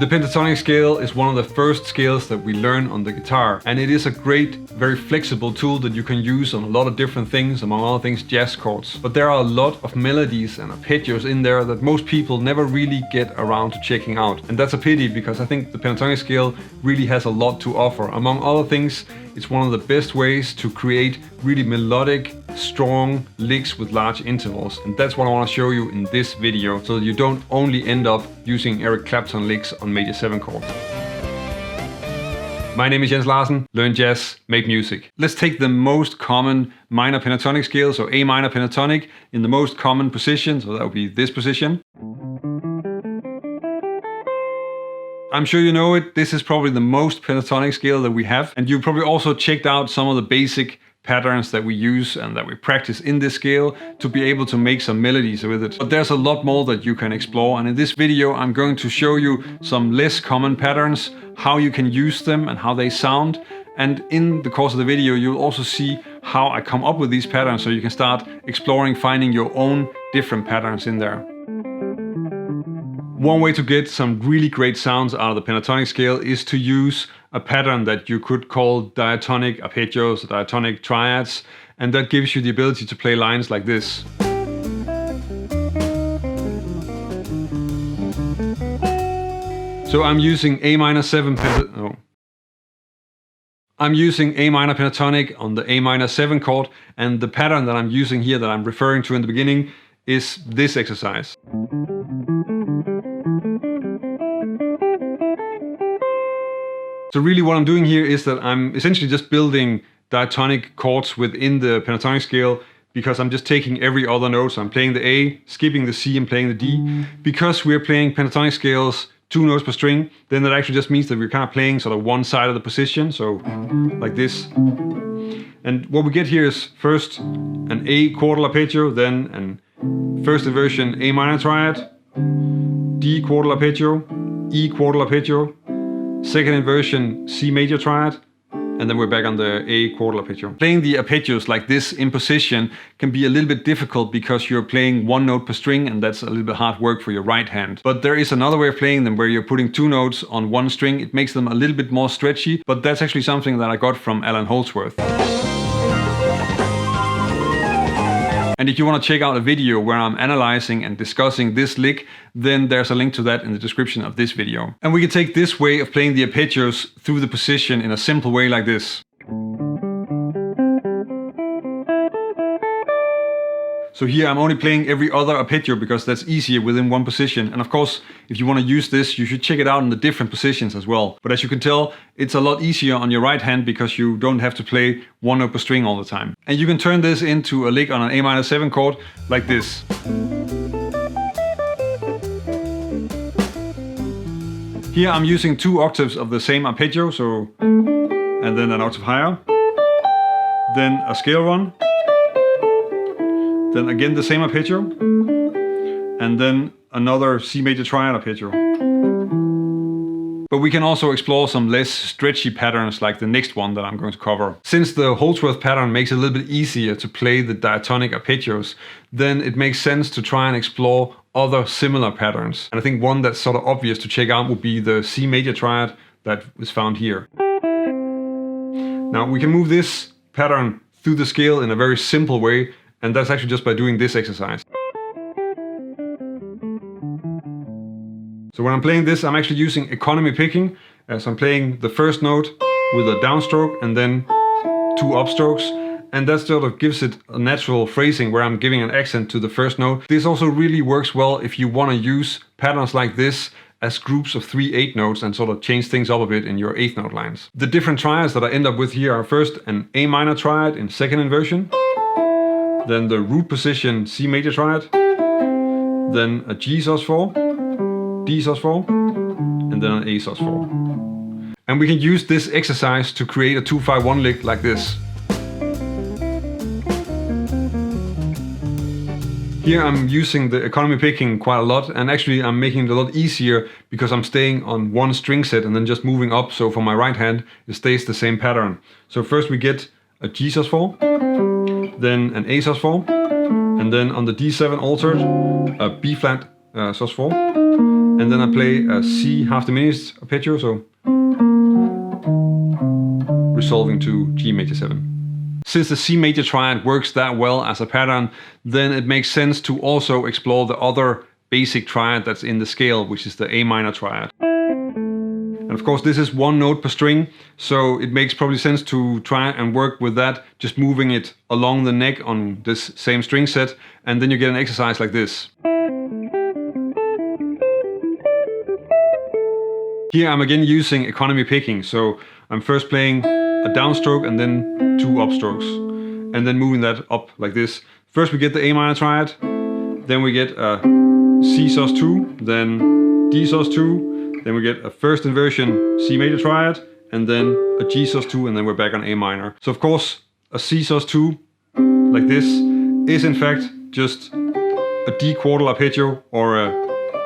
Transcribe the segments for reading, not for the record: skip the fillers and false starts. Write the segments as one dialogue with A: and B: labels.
A: The pentatonic scale is one of the first scales that we learn on the guitar, and it is a great, very flexible tool that you can use on a lot of different things, among other things jazz chords. But there are a lot of melodies and arpeggios in there that most people never really get around to checking out. And that's a pity, because I think the pentatonic scale really has a lot to offer. Among other things, it's one of the best ways to create really melodic, strong licks with large intervals. And that's what I want to show you in this video, so that you don't only end up using Eric Clapton licks on major 7 chords. My name is Jens Larsen. Learn jazz, make music. Let's take the most common minor pentatonic scale, so A minor pentatonic in the most common position, so that would be this position. I'm sure you know it, this is probably the most pentatonic scale that we have, and you probably also checked out some of the basic patterns that we use and that we practice in this scale to be able to make some melodies with it. But there's a lot more that you can explore, and in this video I'm going to show you some less common patterns, how you can use them and how they sound. And in the course of the video you'll also see how I come up with these patterns, so you can start exploring, finding your own different patterns in there. One way to get some really great sounds out of the pentatonic scale is to use a pattern that you could call diatonic arpeggios, diatonic triads, and that gives you the ability to play lines like this. So I'm using A minor 7 I'm using A minor pentatonic on the A minor 7 chord, and the pattern that I'm using here, that I'm referring to in the beginning, is this exercise. So really what I'm doing here is that I'm essentially just building diatonic chords within the pentatonic scale, because I'm just taking every other note. So I'm playing the A, skipping the C and playing the D. Because we're playing pentatonic scales 2 notes per string, then that actually just means that we're kind of playing sort of one side of the position, so like this. And what we get here is first an A quartal arpeggio, then an first inversion A minor triad, D quartal arpeggio, E quartal arpeggio, second inversion C major triad, and then we're back on the A quartal arpeggio. Playing the arpeggios like this in position can be a little bit difficult because you're playing 1 note per string, and that's a little bit hard work for your right hand. But there is another way of playing them where you're putting 2 notes on 1 string. It makes them a little bit more stretchy, but that's actually something that I got from Allan Holdsworth. And if you want to check out a video where I'm analyzing and discussing this lick, then there's a link to that in the description of this video. And we can take this way of playing the arpeggios through the position in a simple way like this. So here I'm only playing every other arpeggio because that's easier within one position. And of course, if you want to use this, you should check it out in the different positions as well. But as you can tell, it's a lot easier on your right hand because you don't have to play 1 note per string all the time. And you can turn this into a lick on an A minor 7 chord like this. Here I'm using 2 octaves of the same arpeggio, so, and then an octave higher, then a scale run, then again the same arpeggio, and then another C major triad arpeggio. But we can also explore some less stretchy patterns like the next one that I'm going to cover. Since the Holdsworth pattern makes it a little bit easier to play the diatonic arpeggios, then it makes sense to try and explore other similar patterns. And I think one that's sort of obvious to check out would be the C major triad that is found here. Now we can move this pattern through the scale in a very simple way, and that's actually just by doing this exercise. So when I'm playing this, I'm actually using economy picking, as I'm playing the first note with a downstroke and then 2 upstrokes. And that sort of gives it a natural phrasing where I'm giving an accent to the first note. This also really works well if you want to use patterns like this as groups of 3 8 notes and sort of change things up a bit in your 8th note lines. The different triads that I end up with here are first an A minor triad in second inversion, then the root position C major triad, then a G sus4, D sus4, and then an A sus4. And we can use this exercise to create a 2-5-1 lick like this. Here I'm using the economy picking quite a lot, and actually I'm making it a lot easier because I'm staying on 1 string set and then just moving up, so for my right hand it stays the same pattern. So first we get a G sus4, then an A sus4, and then on the D7 altered, a B flat sus4, and then I play a C half diminished arpeggio, so resolving to G major 7. Since the C major triad works that well as a pattern, then it makes sense to also explore the other basic triad that's in the scale, which is the A minor triad. And of course this is one note per string, so it makes probably sense to try and work with that, just moving it along the neck on this same string set, and then you get an exercise like this. Here I'm again using economy picking, so I'm first playing a downstroke and then 2 upstrokes, and then moving that up like this. First we get the A minor triad, then we get a C sus2, then D sus2, then we get a first inversion C major triad, and then a G sus2, and then we're back on A minor. So of course a C sus2 like this is in fact just a D quartal arpeggio or a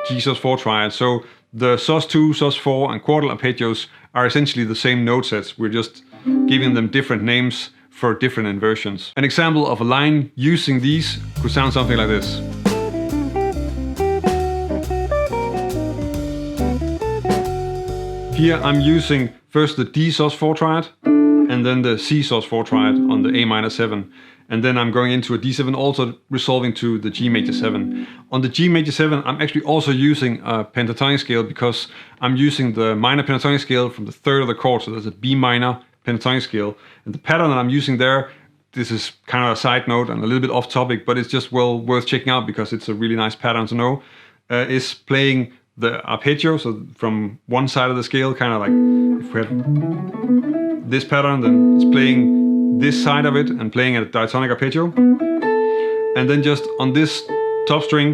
A: G sus4 triad. So the sus2, sus4 and quartal arpeggios are essentially the same note sets. We're just giving them different names for different inversions. An example of a line using these could sound something like this. Here I'm using first the D sus4 triad and then the C sus4 triad on the A minor 7. And then I'm going into a D7 also resolving to the G major 7. On the G major 7 I'm actually also using a pentatonic scale because I'm using the minor pentatonic scale from the third of the chord, so there's a B minor pentatonic scale. And the pattern that I'm using there, this is kind of a side note and a little bit off topic, but it's just well worth checking out because it's a really nice pattern to know, is playing the arpeggio, so from one side of the scale, kind of like if we had this pattern, then it's playing this side of it and playing a diatonic arpeggio, and then just on this top string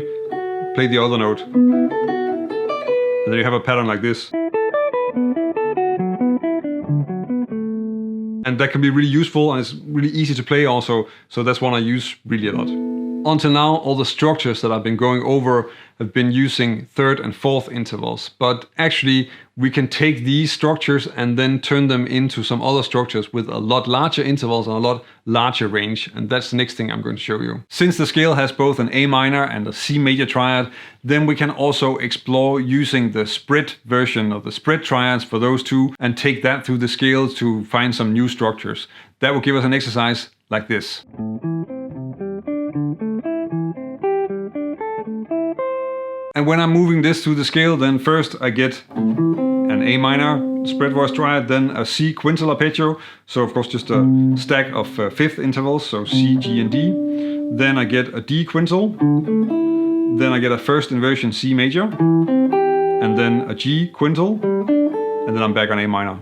A: play the other note, and then you have a pattern like this. And that can be really useful and it's really easy to play also, so that's one I use really a lot. Until now, all the structures that I've been going over have been using third and fourth intervals, but actually we can take these structures and then turn them into some other structures with a lot larger intervals and a lot larger range, and that's the next thing I'm going to show you. Since the scale has both an A minor and a C major triad, then we can also explore using the spread version of the spread triads for those two and take that through the scale to find some new structures. That will give us an exercise like this. And when I'm moving this through the scale, then first I get an A minor spread voice triad, then a C quintal arpeggio, so of course just a stack of fifth intervals, so C, G and D. Then I get a D quintal, then I get a first inversion C major, and then a G quintal, and then I'm back on A minor.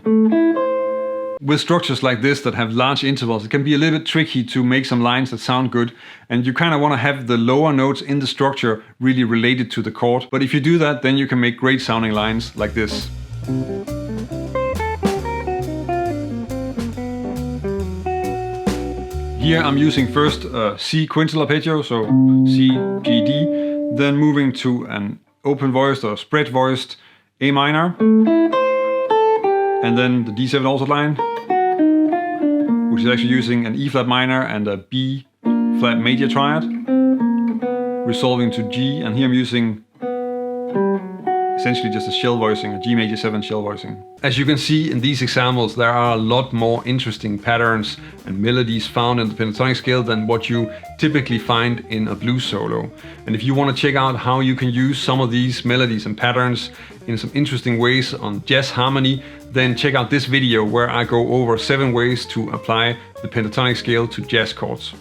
A: With structures like this that have large intervals, it can be a little bit tricky to make some lines that sound good, and you kind of want to have the lower notes in the structure really related to the chord. But if you do that, then you can make great sounding lines like this. Here I'm using first a C quintal arpeggio, so C, G, D, then moving to an open voiced or spread voiced A minor, and then the D7 also line, which is actually using an E flat minor and a B flat major triad, resolving to G, and here I'm using essentially just a shell voicing, a G major 7 shell voicing. As you can see in these examples, there are a lot more interesting patterns and melodies found in the pentatonic scale than what you typically find in a blues solo. And if you want to check out how you can use some of these melodies and patterns in some interesting ways on jazz harmony, then check out this video where I go over 7 ways to apply the pentatonic scale to jazz chords.